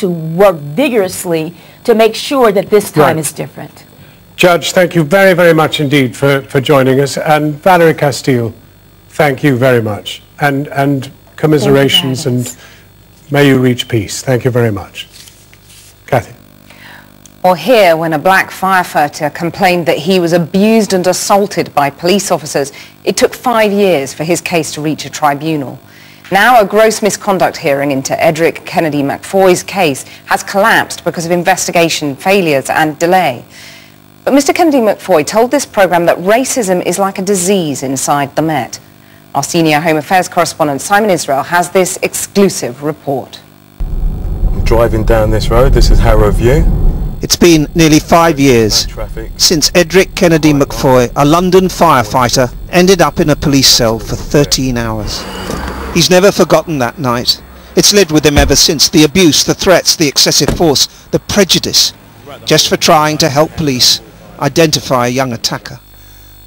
to work vigorously to make sure that this time is different. Judge, thank you very, very much indeed for joining us. And Valerie Castile, thank you very much. And commiserations, and may you reach peace. Thank you very much. Kathy. Or here, when a black firefighter complained that he was abused and assaulted by police officers, it took 5 years for his case to reach a tribunal. Now a gross misconduct hearing into Edric Kennedy-Macfoy's case has collapsed because of investigation failures and delay. But Mr. Kennedy-Macfoy told this programme that racism is like a disease inside the Met. Our senior Home Affairs correspondent Simon Israel has this exclusive report. I'm driving down this road. This is Harrow View. It's been nearly 5 years since Edric Kennedy-Macfoy, a London firefighter, ended up in a police cell for 13 hours. He's never forgotten that night. It's lived with him ever since, the abuse, the threats, the excessive force, the prejudice, just for trying to help police identify a young attacker.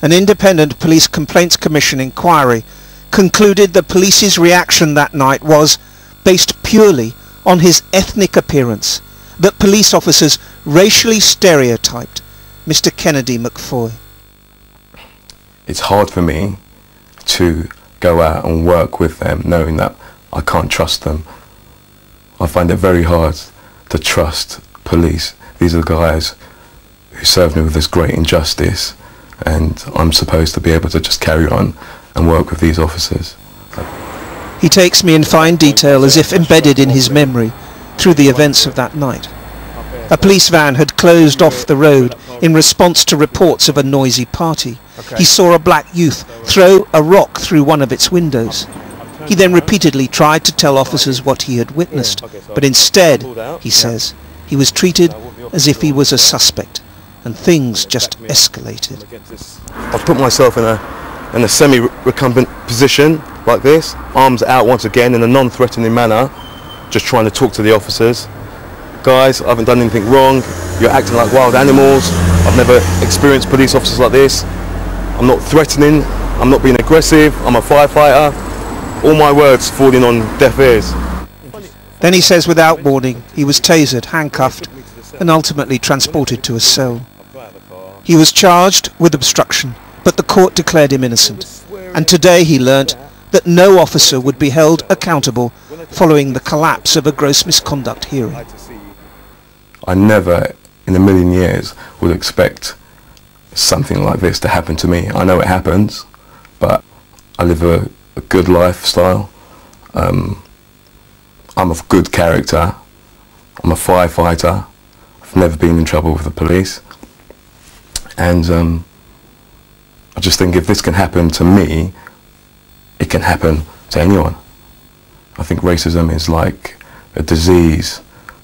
An independent Police Complaints Commission inquiry concluded the police's reaction that night was based purely on his ethnic appearance, that police officers racially stereotyped Mr. Kennedy-Macfoy. It's hard for me to go out and work with them knowing that I can't trust them. I find it very hard to trust police. These are the guys who served me with this great injustice, and I'm supposed to be able to just carry on and work with these officers. He takes me in fine detail, as if embedded in his memory, through the events of that night. A police van had closed off the road in response to reports of a noisy party. He saw a black youth throw a rock through one of its windows. He then repeatedly tried to tell officers what he had witnessed, but instead, he says, he was treated as if he was a suspect, and things just escalated. I've put myself in a semi-recumbent position like this, arms out once again in a non-threatening manner, just trying to talk to the officers. Guys, I haven't done anything wrong. You're acting like wild animals. I've never experienced police officers like this. I'm not threatening. I'm not being aggressive. I'm a firefighter. All my words falling on deaf ears. Then he says without warning, he was tasered, handcuffed, and ultimately transported to a cell. He was charged with obstruction, but the court declared him innocent. And today he learnt that no officer would be held accountable following the collapse of a gross misconduct hearing. I never in a million years would expect something like this to happen to me. I know it happens, but I live a good lifestyle. I'm of good character. I'm a firefighter. I've never been in trouble with the police. And I just think if this can happen to me, it can happen to anyone. I think racism is like a disease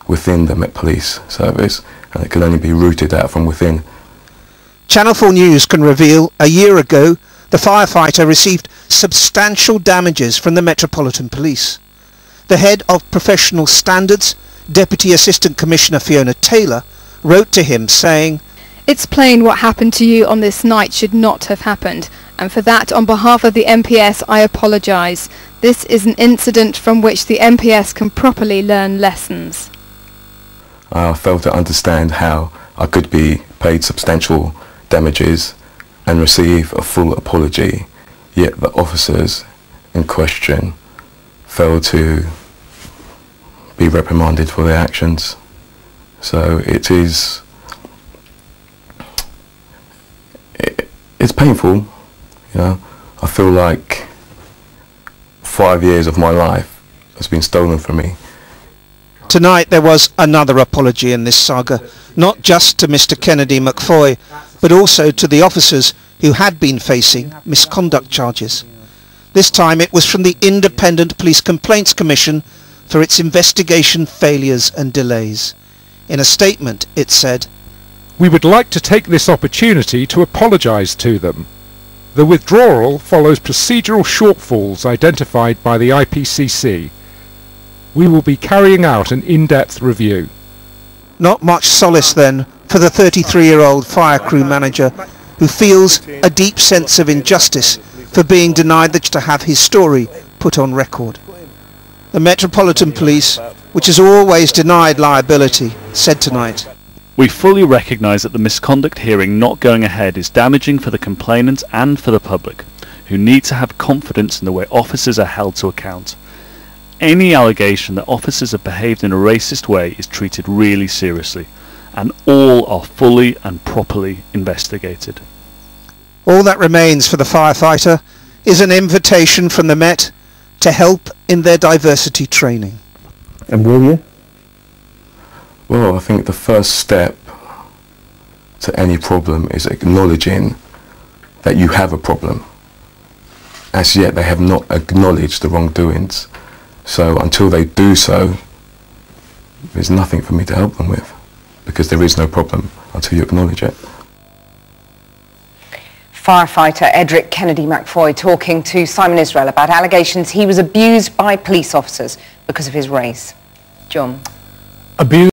within the Met Police Service, and it can only be rooted out from within. Channel 4 News can reveal a year ago the firefighter received substantial damages from the Metropolitan Police. The head of professional standards, Deputy Assistant Commissioner Fiona Taylor, wrote to him saying, "It's plain what happened to you on this night should not have happened, and for that, on behalf of the MPS, I apologise. This is an incident from which the MPS can properly learn lessons." I failed to understand how I could be paid substantial damages and receive a full apology, yet the officers in question failed to be reprimanded for their actions. So it's painful, you know. I feel like 5 years of my life has been stolen from me. Tonight there was another apology in this saga, not just to Mr. Kennedy-Macfoy, but also to the officers who had been facing misconduct charges. This time it was from the Independent Police Complaints Commission for its investigation failures and delays. In a statement it said, "We would like to take this opportunity to apologise to them. The withdrawal follows procedural shortfalls identified by the IPCC. We will be carrying out an in-depth review." Not much solace then for the 33-year-old fire crew manager who feels a deep sense of injustice for being denied the chance to have his story put on record. The Metropolitan Police which has always denied liability, said tonight. We fully recognise that the misconduct hearing not going ahead is damaging for the complainant and for the public, who need to have confidence in the way officers are held to account. Any allegation that officers have behaved in a racist way is treated really seriously, and all are fully and properly investigated. All that remains for the firefighter is an invitation from the Met to help in their diversity training. And will you? Well, I think the first step to any problem is acknowledging that you have a problem. As yet, they have not acknowledged the wrongdoings. So until they do so, there's nothing for me to help them with, because there is no problem until you acknowledge it. Firefighter Edric Kennedy-Macfoy talking to Simon Israel about allegations he was abused by police officers because of his race. John. Abuse